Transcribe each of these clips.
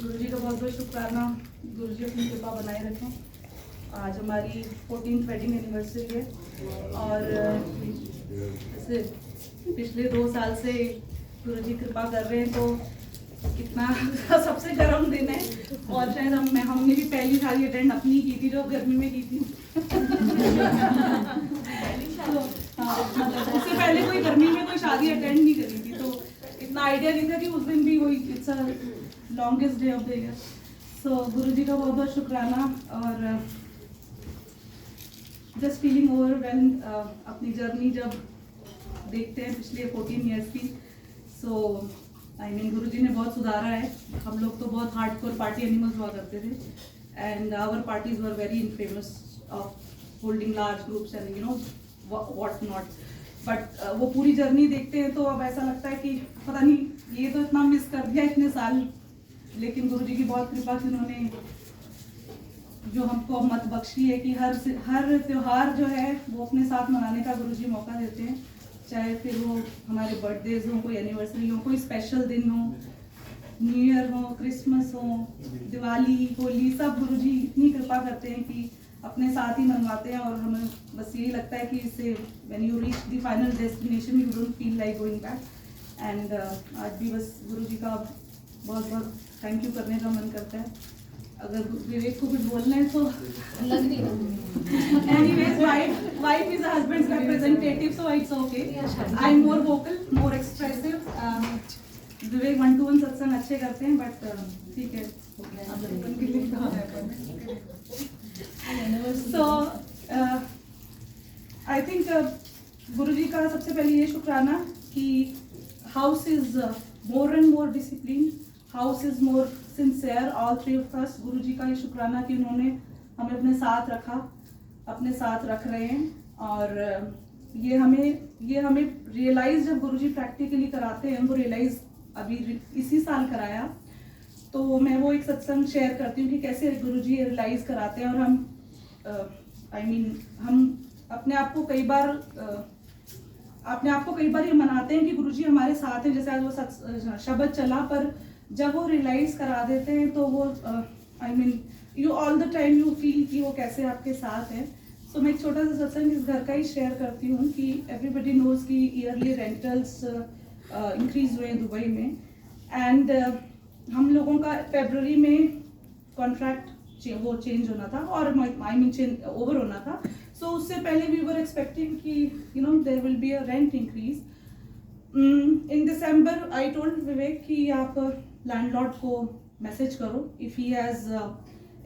गुरु जी का बहुत बहुत शुक्राना। गुरु जी अपनी कृपा बनाए रखें। आज हमारी 14th वेडिंग एनिवर्सरी है और जैसे पिछले 2 साल से गुरु जी कृपा कर रहे हैं, तो कितना सबसे गर्म दिन है। और शायद हमने भी पहली शादी अटेंड अपनी की थी जो गर्मी में की थी। तो उससे पहले कोई गर्मी में कोई शादी अटेंड नहीं करी थी, तो इतना आइडिया नहीं था कि उस दिन भी वही it's a longest day of the year. So Guru ji का बहुत बहुत शुक्राना। और जस्ट फीलिंग ओवरवेल्म्ड अपनी जर्नी जब देखते हैं पिछले 14 ईयर्स की। सो आई मीन गुरु जी ने बहुत सुधारा है। हम लोग तो बहुत हार्डकोर पार्टी एनिमल्स हुआ करते थे and our parties were very infamous of holding large groups and you know what not. But वो पूरी जर्नी देखते हैं तो अब ऐसा लगता है कि पता नहीं ये तो इतना मिस कर दिया इतने साल, लेकिन गुरु जी की बहुत कृपा से उन्होंने जो हमको मत बख्शी है कि हर त्योहार जो है वो अपने साथ मनाने का गुरु जी मौका देते हैं। चाहे फिर वो हमारे बर्थडेज हो, कोई एनिवर्सरी हो, कोई स्पेशल दिन हो, न्यू ईयर हो, क्रिसमस हो, दिवाली, होली, सब गुरु जी इतनी कृपा करते हैं कि अपने साथ ही मनवाते हैं। और हमें बस यही लगता है कि इससे when you reach the final destination you don't feel like going back. And आज भी बस गुरु जी का बहुत बहुत थैंक यू करने का मन करता है। अगर विवेक को भी बोलना है तो लग नहीं anyways wife is husband's representative, so it's okay. I am more vocal, more expressive. Vivek 1-to-1 satsang अच्छे करते हैं, बट ठीक है। सो आई थिंक गुरु जी का सबसे पहले ये शुक्राना कि house is more and more discipline, house is more sincere, all three of us. गुरु जी का ये शुक्राना कि उन्होंने हमें अपने साथ रखा, अपने साथ रख रहे हैं। और ये हमें रियलाइज जब गुरु जी प्रैक्टिकली कराते हैं, वो रियलाइज अभी इसी साल कराया, तो मैं वो एक सत्संग शेयर करती हूँ कि कैसे गुरु जी रियलाइज कराते हैं। और हम अपने आप को कई बार ये मनाते हैं कि गुरु जी हमारे साथ हैं, जैसे आज वो शब्द चला, पर जब वो रियलाइज करा देते हैं तो वो you all the time you feel कि वो कैसे आपके साथ है। सो मैं एक छोटा सा सत्संग इस घर का ही शेयर करती हूँ कि एवरीबडी नोज कि ईयरली रेंटल्स इंक्रीज हुए दुबई में। एंड हम लोगों का फरवरी में कॉन्ट्रैक्ट वो चेंज होना था और ओवर होना था। सो उससे पहले वी वर एक्सपेक्टिंग कि you know there will be a rent increase. In December I told Vivek कि आप लैंडलॉर्ड को मैसेज करो if he has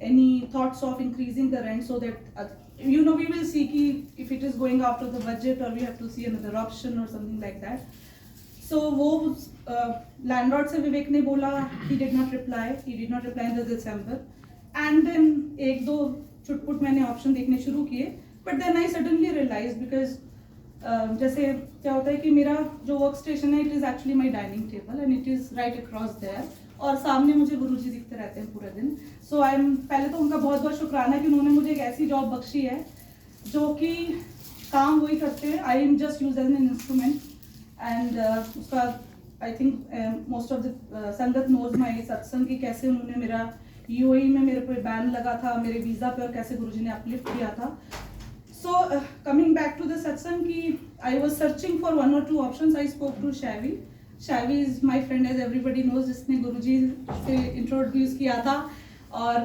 any thoughts of increasing the rent, so that you know we will see कि if it is going after the budget और we have to see another option और something like that. So वो landlord से विवेक ने बोला, he did not reply in the December, and then 1-2 छुटपुट मैंने option देखने शुरू किए, but then I suddenly realize because जैसे क्या होता है कि मेरा जो वर्क स्टेशन है it is actually my dining table and it is right across there, और सामने मुझे गुरु जी दिखते रहते हैं पूरे दिन। सो आई एम पहले तो उनका बहुत बहुत शुक्राना कि उन्होंने मुझे एक ऐसी जॉब बख्शी है जो कि काम वही करते हैं, I am just use as an instrument. And उसका I think most of the sangat knows my satsang की कैसे उन्होंने मेरा यूएई में मेरे पे बैन लगा था, मेरे वीज़ा पे, और कैसे गुरु जी ने अपलिफ्ट किया था। So coming back to the satsang ki I was searching for 1 or 2 options. I spoke to Shavi. Shavi is my friend, as everybody knows, जिसने गुरुजी से इंट्रोड्यूस किया था। और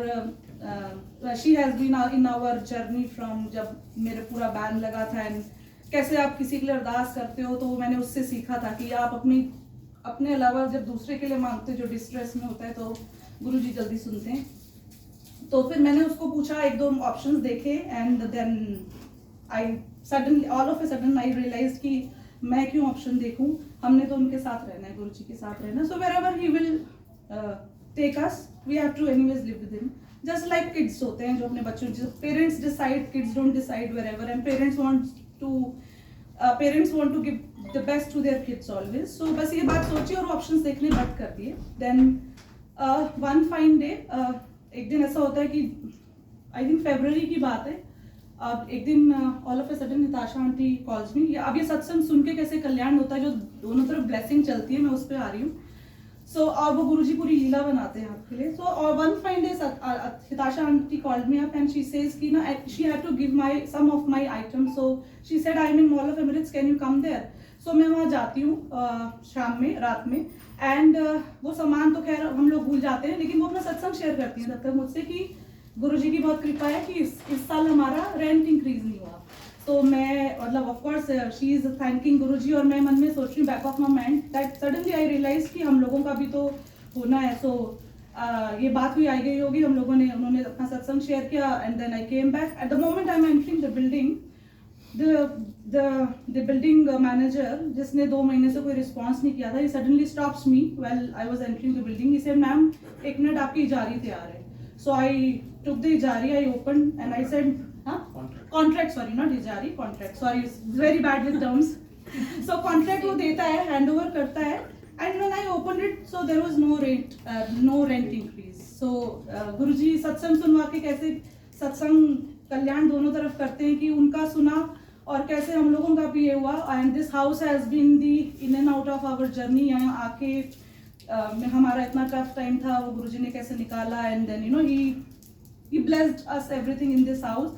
she has been in our journey from जब मेरे पूरा ban लगा था एंड कैसे आप किसी के लिए अरदास करते हो, तो मैंने उससे सीखा था कि आप अपने अलावा जब दूसरे के लिए मांगते हो जो डिस्ट्रेस में होता है तो गुरुजी जल्दी सुनते हैं। तो फिर मैंने उसको पूछा, 1-2 ऑप्शंस देखे and then I suddenly all of a sudden I realise कि मैं क्यों ऑप्शन देखूं, हमने तो उनके साथ रहना है, गुरुजी के साथ रहना। So wherever he will take us we have to anyways live with him, just like kids होते हैं जो अपने बच्चों, parents decide, kids don't decide wherever, and parents want to give the best to their kids always. So बस ये बात सोची और options देखने बंद कर दिए। देन वन फाइन डे, एक दिन ऐसा होता है कि आई थिंक फरवरी की बात है, अब एक दिन all of a sudden Nitasha aunty calls me. अब ये सत्संग सुन के कैसे कल्याण होता है, जो दोनों तरफ ब्लेसिंग चलती है, मैं उस पर आ रही हूँ। सो और वो गुरुजी पूरी लीला बनाते हैं आपके लिए. So one fine day Hitasha aunty called me up and she says कि ना she had to give my some of my items. So she said I am in Mall of Emirates, can you come there? So मैं वहाँ जाती हूँ शाम में, रात में. एंड वो सामान तो खैर हम लोग भूल जाते हैं, लेकिन वो अपना सत्संग शेयर करती हैं तब तक मुझसे कि गुरुजी की बहुत कृपा है कि इस साल हमारा रेंट इंक्रीज नहीं हुआ. तो मैं मतलब of course she is thanking Guruji, और मैं मन में सोच रही हूँ back of my mind that suddenly I realise कि हम लोगों का भी तो होना है. सो ये बात हुई आई गई होगी, हम लोगों ने उन्होंने अपना सत्संग शेयर किया and then I came back. At the moment I am entering the building, the building manager जिसने 2 महीने से कोई रिस्पॉन्स नहीं किया था, he suddenly stops me while I was entering the building. He said, "ma'am, 1 minute आपकी इजारी तैयार है." So I took the Hazari, I opened and I said, contract, sorry, not Hazari, contract, sorry, it's very bad with terms. So contract वो देता है, hand over करता है, and when I opened it, so there was no rent increase. So गुरुजी सत्संग सुनवा के कैसे सत्संग कल्याण दोनों तरफ करते हैं कि उनका सुना और कैसे हम लोगों का भी ये हुआ. And this house has been the in and out of our journey. यहाँ आके हमारा इतना टफ टाइम था, वो गुरुजी ने कैसे निकाला. And then you know he blessed us everything in this house.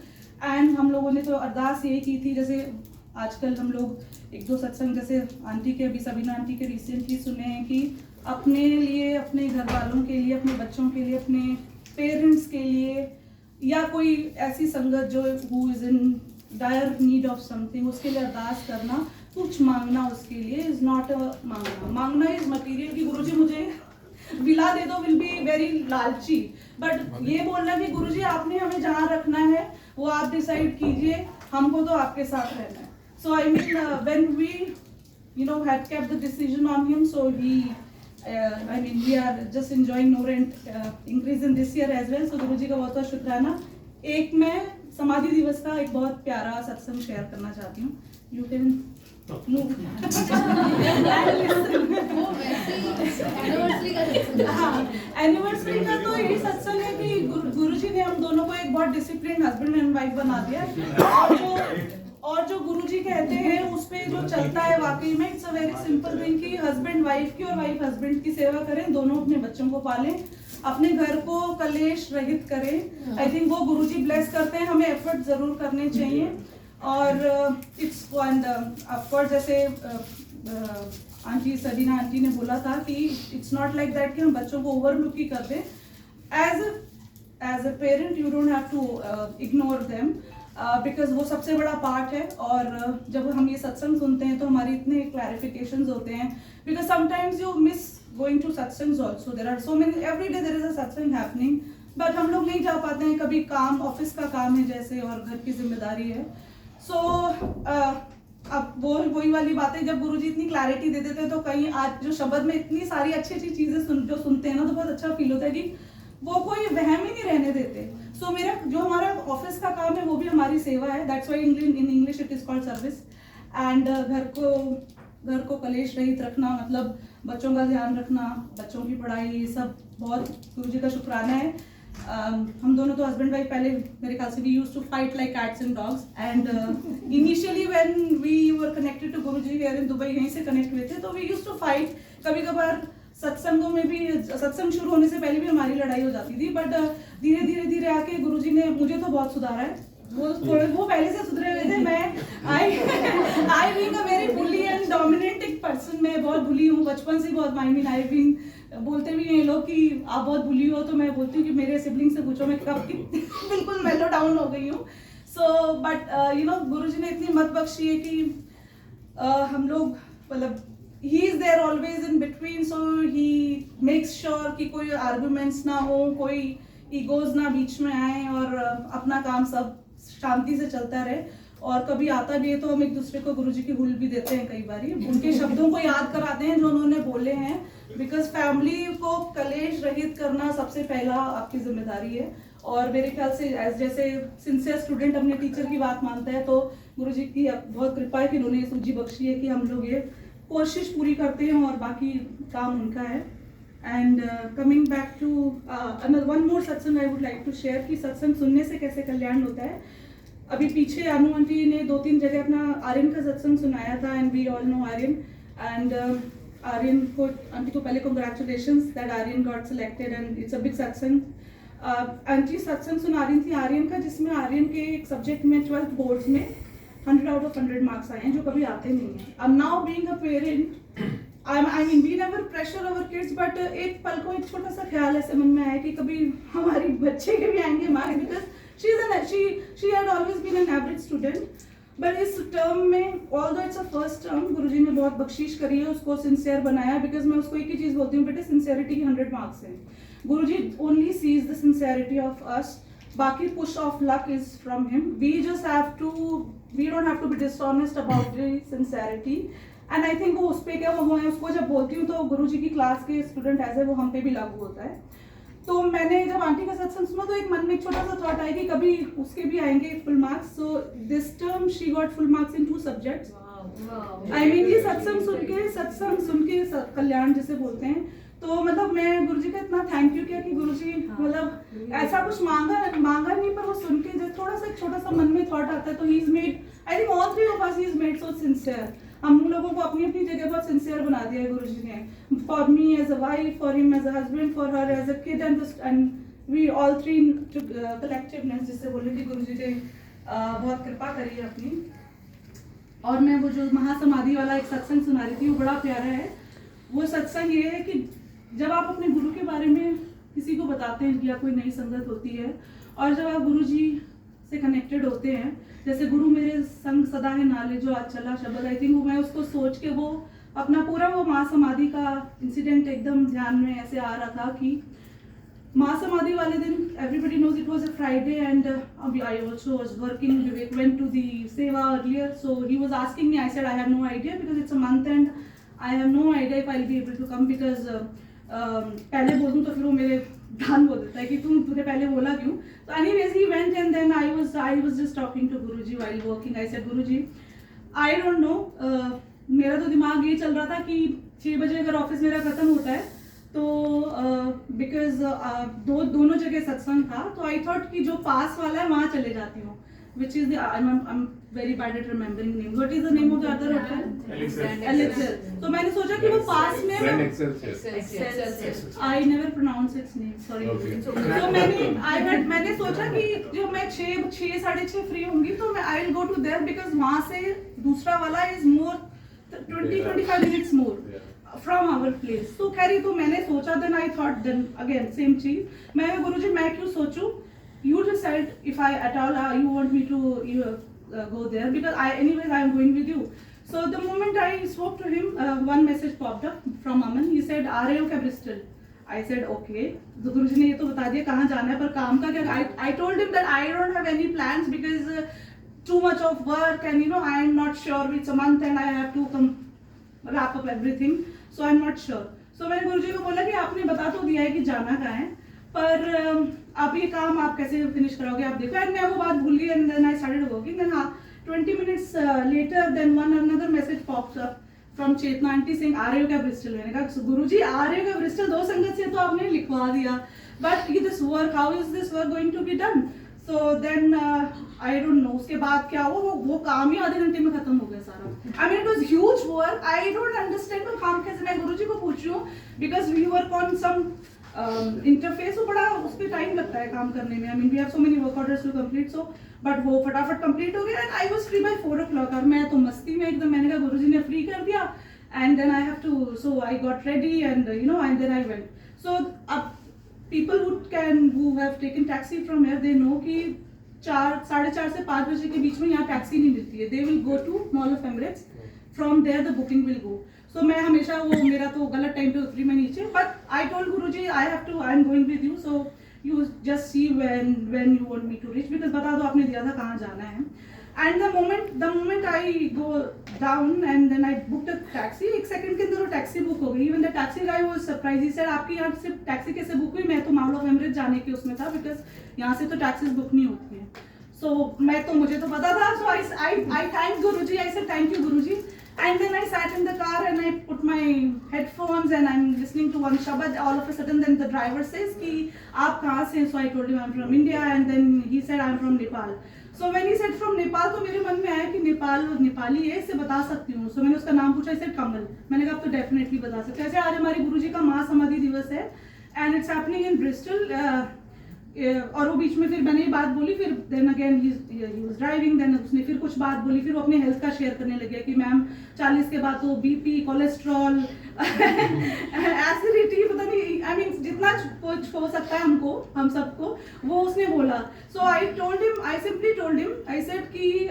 And हम लोगों ने तो अरदास ये की थी, जैसे आजकल हम लोग 1-2 सत्संग जैसे आंटी के, अभी सबीना आंटी के रिसेंटली सुने हैं कि अपने लिए, अपने घर वालों के लिए, अपने बच्चों के लिए, अपने पेरेंट्स के लिए, या कोई ऐसी संगत जो who is in dire need of something, उसके लिए अरदास करना, कुछ मांगना उसके लिए इज नॉट अ मांगना. मांगना इज मटीरियल कि गुरुजी मुझे विला दे दो, विल बी वेरी लालची. बट ये बोलना कि गुरुजी आपने हमें जहाँ रखना है वो आप डिसाइड कीजिए, हमको तो आपके साथ रहना है. So I mean when we you know had kept the decision on him, so he I mean we are just enjoying no rent increase in this year as well. So गुरुजी का बहुत बहुत शुक्राना. एक मैं समाधि दिवस का एक बहुत प्यारा सत्संग शेयर करना चाहती हूँ. You can move. एनिवर्सरी का तो यही सत्संग है कि गुरुजी ने हम दोनों को एक बहुत डिसिप्लिन हस्बैंड एंड वाइफ बना दिया. और जो गुरुजी कहते हैं उस पे जो चलता है वाकई में it's a very simple thing कि हस्बैंड वाइफ की और वाइफ हस्बैंड की सेवा करें, दोनों अपने बच्चों को पालें, अपने घर को कलेश रहित करें. आई थिंक वो गुरुजी ब्लेस करते हैं. हमें एफर्ट जरूर करने चाहिए. और इट्स ऑफ कोर्स जैसे आंटी सबीना आंटी ने बोला था कि इट्स नॉट लाइक दैट कि हम बच्चों को ओवरलुक ही कर दें. As a parent you don't have to ignore them, because वो सबसे बड़ा पार्ट है. और जब हम ये सत्संग सुनते हैं तो हमारी इतने क्लैरिफिकेशंस होते हैं, because sometimes you miss going to satsangs also. There are so many, every day there is a satsang happening, but हम लोग नहीं जा पाते हैं. कभी काम, ऑफिस का काम है जैसे, और घर की जिम्मेदारी है. सो अब वही वाली बातें, जब गुरुजी इतनी क्लैरिटी दे देते हैं तो कहीं आज जो शब्द में इतनी सारी अच्छी अच्छी चीजें जो सुनते हैं ना, तो बहुत अच्छा फील होता है कि वो कोई वहम ही नहीं रहने देते. सो मेरा जो हमारा ऑफिस का काम है वो भी हमारी सेवा है. That's why in English it is called service. And घर को कलेश रहित रखना, मतलब बच्चों का ध्यान रखना, बच्चों की पढ़ाई, ये सब बहुत गुरुजी का शुक्राना है. हम दोनों तो हस्बैंड वाइफ पहले मेरे ख्याल से we used to fight like cats and dogs. And initially when we were connected to Guruji here in Dubai, यहीं से कनेक्ट हुए थे, तो वी यूज्ड टू फाइट. कभी कभार सत्संगों में भी, सत्संग शुरू होने से पहले भी हमारी लड़ाई हो जाती थी. बट धीरे आके गुरुजी ने मुझे तो बहुत सुधारा है. वो पहले से सुधरे हुए थे. मैं I being a very bully and dominating person, मैं बहुत बुली हूँ बचपन से बहुत. आई मीन आई बीन, बोलते भी हैं लोग कि आप बहुत बुली हो, तो मैं बोलती हूँ कि मेरे सिबलिंग से पूछो मैं कब बिल्कुल मेलो डाउन हो गई हूँ. सो बट यू नो गुरुजी ने इतनी मत बख्शी है कि हम लोग, मतलब he is there always in between, so he makes sure कि कोई arguments ना हो, कोई egos ना बीच में आए, और अपना काम सब शांति से चलता रहे. और कभी आता भी है तो हम एक दूसरे को गुरुजी की हुल भी देते हैं, कई बारी उनके शब्दों को याद कराते हैं जो उन्होंने बोले हैं, बिकॉज फैमिली को कलेश रहित करना सबसे पहला आपकी जिम्मेदारी है. और मेरे ख्याल से जैसे सिंसियर स्टूडेंट अपने टीचर की बात मानता है, तो गुरुजी की बहुत कृपा है कि उन्होंने ये सूझी बख्शी है कि हम लोग ये कोशिश पूरी करते हैं और बाकी काम उनका है. And coming back to one more satsang I would like to share कि सत्संग सुनने से कैसे कल्याण होता है. अभी पीछे अनु आंटी ने 2-3 जगह अपना आर्यन का सत्संग सुनाया था, and we all know Aryan. And Aryan को, आंटी को पहले congratulations that Aryan got selected and it's a big satsang. Aunty satsang सुना रही थी आर्यन का, जिसमें आर्यन के एक सब्जेक्ट में 12th बोर्ड्स में 100 out of 100 मार्क्स आए हैं, जो कभी आते नहीं हैं. अब now being a parent, I mean we never pressure our kids, but एक पल को एक छोटा सा ख्याल ऐसे मन में आया कि कभी हमारी बच्चे के भी आएंगे marks, because she had always been an average student. But इस टर्म में, although it's a first term, Guruji ने बहुत बख्शीश करी है, उसको सिंसियर बनाया. बिकॉज मैं उसको एक ही चीज़ बोलती हूँ, बेटे सिंसियरिटी की 100 मार्क्स है. Guruji only sees the sincerity of us, बाकी push of luck is from him. We just have to, we don't have to be dishonest about the sincerity. And I think वो उस पर क्या वो है, उसको जब बोलती हूँ तो गुरुजी की क्लास के स्टूडेंट एज है वो हम पे भी लागू होता है. तो मैंने जब आंटी का सत्संग सुना तो एक मन में एक छोटा सा थॉट आया कि कभी उसके भी आएंगे full marks. So this term she got full marks in 2 subjects. I mean ये सत्संग सुन के कल्याण जिसे बोलते हैं. तो मतलब मैं गुरुजी का इतना थैंक यू किया कि गुरुजी मतलब ऐसा कुछ मांगा नहीं, पर वो सुन के जब थोड़ा सा एक छोटा सा मन में थॉट आता है तो he is made, I think all 3 of us he is made so sincere. हम लोगों को अपनी अपनी जगह बहुत सिंसियर बना दिया है गुरुजी ने. For me as a wife, for him as a husband, for her as a kid, and we all 3 collectiveness जिससे बोले कि गुरुजी ने बहुत कृपा करी है अपनी. और मैं वो जो महासमाधि वाला एक सत्संग सुना रही थी वो बड़ा प्यारा है. वो सत्संग ये है कि जब आप अपने गुरु के बारे में किसी को बताते हैं कि या कोई नई संगत होती है, और जब आप गुरुजी से कनेक्टेड होते हैं, जैसे गुरु मेरे संग सदा है नाले जो आज चला शब्द, आई थिंक मैं उसको सोच के वो अपना पूरा वो महासमाधि का इंसिडेंट एकदम ध्यान में ऐसे आ रहा था कि महासमाधि वाले दिन everybody knows it was a Friday and I also was working. Vivek went to the seva earlier, so he was asking me. I said I have no idea because it's a month and I have no idea if I'll be able to come because पहले बोल दूं तो फिर वो मेरे ध्यान बोल देता है कि तूने पहले बोला क्यों. तो anyways he went and then I was just talking to Guruji while working. I said Guruji, I don't know, मेरा तो दिमाग ये चल रहा था कि 6 बजे अगर ऑफिस मेरा खत्म होता है तो बिकॉज दोनों जगह सत्संग था, तो आई थॉट कि जो पास वाला है वहाँ चले जाती हूँ, which is the I'm very bad at remembering names. What is the name of the other hotel? Elixir. तो मैंने सोचा कि वो पास में I never pronounce its name. Sorry. तो मैंने सोचा कि जब मैं 6 साढ़े 6 फ्री होंगी तो मैं I'll go to there because वहाँ से दूसरा वाला is more 20-25 minutes more from our place. तो खैर तो मैंने सोचा, then I thought then again same चीज. मैं गुरुजी मैं क्यों सोचूं? You decide if I at all you want me to go there because anyways I am going with you. So the moment I spoke to him, one message popped up from Aman. He said, "आ रहे हो क्या Bristol?" I said, "Okay." तो गुरुजी ने ये तो बता दिया कहाँ जाना है, पर काम का क्या? I told him that I don't have any plans because too much of work and I am not sure. It's a month and I have to wrap up everything, so I am not sure. So मैंने गुरुजी को बोला कि आपने बता तो दिया है कि जाना कहाँ है, पर आप ये काम आप कैसे फिनिश करोगे आप देखो. एंड मैं वो बात भूल गई and then I started working. Then 20 minutes later then another message pops up from Chetna aunty saying आ रहे हो क्या ब्रिस्टल. मैंने कहा गुरुजी आ रहे हो क्या ब्रिस्टल, 2 संगत से तो आपने लिखवा दिया, but this work, how is this work going to be done? So then I don't know उसके बाद क्या हुआ, वो काम ही आधे घंटे में खत्म हो गया सारा. I mean it was huge work. I don't understand वो काम कैसे, मैं गुरुजी को पूछ रही हूँ because we work on some interface, वो बड़ा उस पर टाइम लगता है काम करने में. I mean we have so many work orders to complete, so but वो फटाफट कंप्लीट हो गया and I was free by 4 o'clock. और मैं तो मस्ती में एकदम, मैंने कहा गुरुजी ने फ्री कर दिया and then I have to, so I got ready and and then I went. So अब people who have taken taxi from here, they know कि 4:30 से 5 बजे के बीच में यहाँ टैक्सी नहीं मिलती है. They will go to Mall of Emirates, from there the booking will go. So मैं हमेशा वो मेरा तो गलत टाइम पे उतरी मैं नीचे, but I told Guruji I am going with you, so you just see when you want me to reach because बता दो आपने दिया था कहाँ जाना है. And the moment I go down and then I booked a taxi, 1 second के अंदर वो टैक्सी बुक हो गई. Even the taxi guy was surprised. He said आपकी यहाँ से टैक्सी कैसे बुक हुई? मैं तो मॉल ऑफ एमरेट्स जाने के उसमें था because यहाँ से तो टैक्सीज बुक नहीं होती हैं. So मुझे तो पता था, so I thanked Guruji. I said thank you Guruji. And then I sat in the car and I put my headphones and I'm listening to one shabad. All of a sudden then the driver says कि आप कहाँ से? So I told him I'm from India and then he said I'm from Nepal. So when he said from Nepal, तो मेरे मन में आया कि नेपाली है, इससे बता सकती हूँ. सो मैंने उसका नाम पूछा, इसे कमल. मैंने कहा आप तो डेफिनेटली बता सकते हैं. ऐसे आज हमारे गुरुजी का महासमाधि दिवस है and it's happening in Bristol. और वो बीच में फिर मैंने ये बात बोली, फिर then again he was driving, then उसने फिर कुछ बात बोली, फिर वो अपने हेल्थ का शेयर करने लगे कि मैम 40 के बाद तो बीपी, कोलेस्ट्रॉल, एसिडिटी, पता नहीं, आई मीन जितना कुछ हो सकता है हमको, हम सबको, वो उसने बोला. So I simply told him, I said कि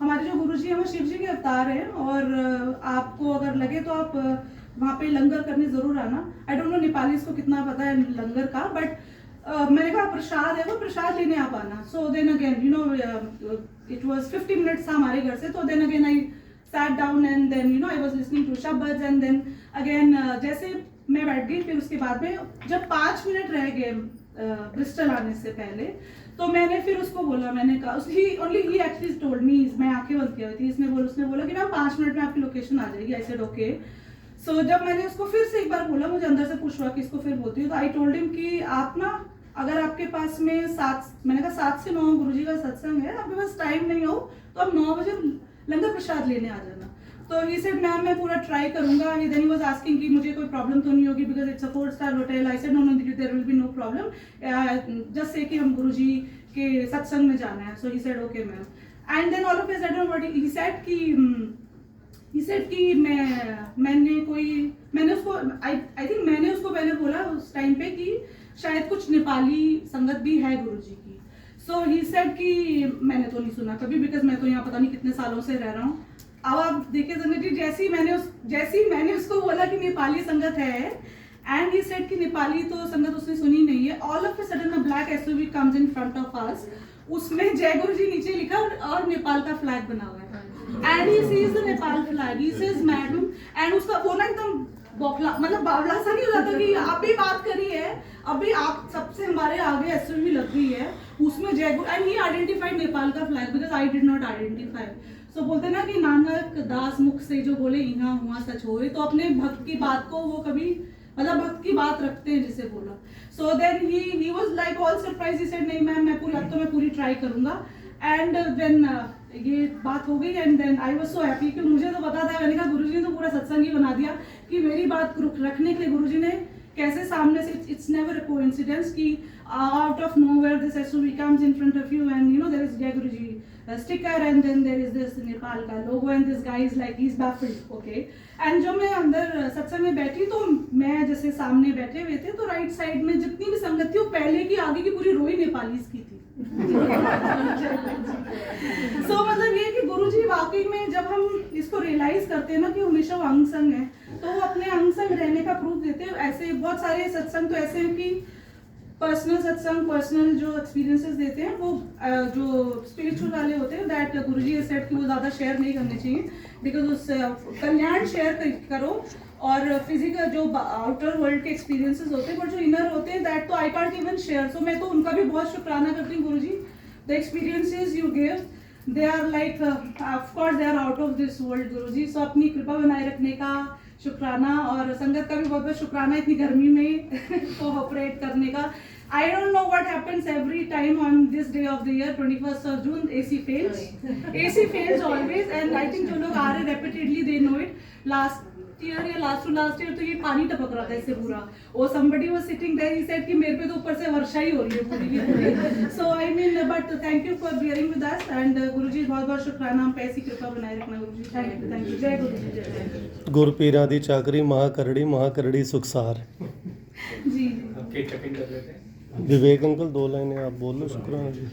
हमारे जो गुरुजी हैं वो शिव जी के अवतार हैं और आपको अगर लगे तो आप वहाँ पे लंगर करने जरूर आना. आई डोंट नो नेपालीज को कितना पता है लंगर का, बट मैंने कहा प्रसाद है वो, प्रसाद लेने आप आना. So then again you know it was 50 minutes था हमारे घर से. तो then again I sat down and then you know I was listening to shabad and then again जैसे मैं बैठ गई, फिर उसके बाद में जब 5 मिनट रह गए ब्रिस्टल आने से पहले, तो मैंने फिर उसको बोला, मैंने कहा उसकी ओनली ही एक्चुअली टोल्ड मी, मैं आंखें बंद की हुई थी, उसने बोला कि मैम 5 मिनट में आपकी लोकेशन आ जाएगी. I said okay. सो जब मैंने उसको फिर से एक बार बोला, मुझे अंदर से पूछ हुआ कि इसको फिर बोलती हूँ, तो आई टोल्ड हिम कि आप ना, अगर आपके पास में मैंने कहा 7 से 9 गुरुजी का सत्संग है, आपके पास टाइम नहीं हो तो आप 9 बजे लंगर प्रसाद लेने आ जाना. तो ही सेड मैम मैं पूरा ट्राई करूंगा. देन ही वाज आस्किंग कि मुझे कोई प्रॉब्लम तो नहीं होगी बिकॉज इट्स अ 4-स्टार hotel. I said no there will be no problem, just say कि हम गुरुजी के सत्संग में जाना है. So he said okay ma'am. And then all of a sudden what he said कि मैंने उसको आई थिंक मैंने उसको पहले बोला उस टाइम पे कि शायद कुछ नेपाली संगत भी है गुरुजी की. सो ही सेड कि मैंने तो नहीं सुना कभी, बिकॉज मैं तो यहाँ पता नहीं कितने सालों से रह रहा हूँ. अब आप देखिए संगत जी, जैसे ही मैंने उसको बोला कि नेपाली संगत है एंड ही सेड कि नेपाली तो संगत उसने सुनी नहीं है, all of a sudden a black SUV comes in front of us. उसमें जय गुरुजी नीचे लिखा और नेपाल का फ्लैग बना हुआ है. And he sees the Nepal flag, he says madam, and उसका वो ना एकदम बौखला, मतलब बावला सा नहीं हो जाता कि आप भी बात करी है, अभी आप सबसे हमारे आगे एसयूवी लग गई है, उसमें जय गुरु, एंड ही आइडेंटिफाइड नेपाल का flag because I did not identify. So बोलते ना कि नानक दास मुख से जो बोले यहाँ हुआ सच होए, तो अपने भक्त की बात को वो कभी, मतलब भक्त की बात रखते हैं जिसे बोला. So then he was like all surprise. He said नहीं मैम मैं पूरी ट्राई करूंगा. एंड देन ये बात हो गई and then I was so happy कि मुझे तो पता था, मैंने कहा गुरुजी ने तो पूरा सत्संग ही बना दिया कि मेरी बात रखने के लिए गुरुजी ने कैसे सामने से, इट्स नेवर अ कोइंसिडेंस कि out of nowhere this SUV comes in front of you and you know there is Jai Guruji sticker and then there is this Nepal का logo and this guy is like he is baffled. Okay. एंड जब मैं अंदर सत्संग में बैठी, तो मैं जैसे सामने बैठे हुए थे, तो राइट साइड में जितनी भी संगत थी वो पहले की आगे की पूरी रोई नेपालीज की थी. सो मतलब ये कि गुरुजी वाकई में जब हम इसको रियलाइज करते हैं ना कि हमेशा वो अंग संग है, तो वो अपने अंग संग रहने का प्रूफ देते हैं. ऐसे बहुत सारे सत्संग तो ऐसे हैं कि पर्सनल सत्संग, पर्सनल जो एक्सपीरियंसेस देते हैं, वो जो स्पिरिचुअल वाले होते हैं, दैट गुरुजी ने सेड कि वो ज़्यादा शेयर नहीं करने चाहिए बिकॉज उस कल्याण शेयर करो, और फिजिकल जो आउटर वर्ल्ड के एक्सपीरियंसेस होते हैं, बट जो इनर होते हैं दैट तो I can't even share. So मैं तो उनका भी बहुत शुक्राना करती हूँ Guruji. The experiences you give, they are like of course they are out of this world Guruji. So अपनी कृपा बनाए रखने का शुक्राना, और संगत का भी बहुत बहुत शुक्राना इतनी गर्मी में कोऑपरेट करने का. I don't know what happens every time on this day of the year, 21st of June, AC fails. AC fails always, and I think जो लोग आ रहे repeatedly they know it. Last year या last to last year तो ये पानी टपक रहा था इससे पूरा. और somebody was sitting there, he said कि मेरे पे तो ऊपर से वर्षा ही हो रही है पूरी की पूरी. So I mean, but thank you for bearing with us, and गुरुजी बहुत बहुत शुक्राना, हम पे ऐसी कृपा बनाए रखना गुरुजी. Thank you. जय गुरुजी. जय गुरपीरा दी चाकरी महाकरड़ी सुखसार. जी. आपके चेकिंग कर लेते हैं. विवेक अंकल 2 लाइनें आप बोल लो. शुक्राना जी.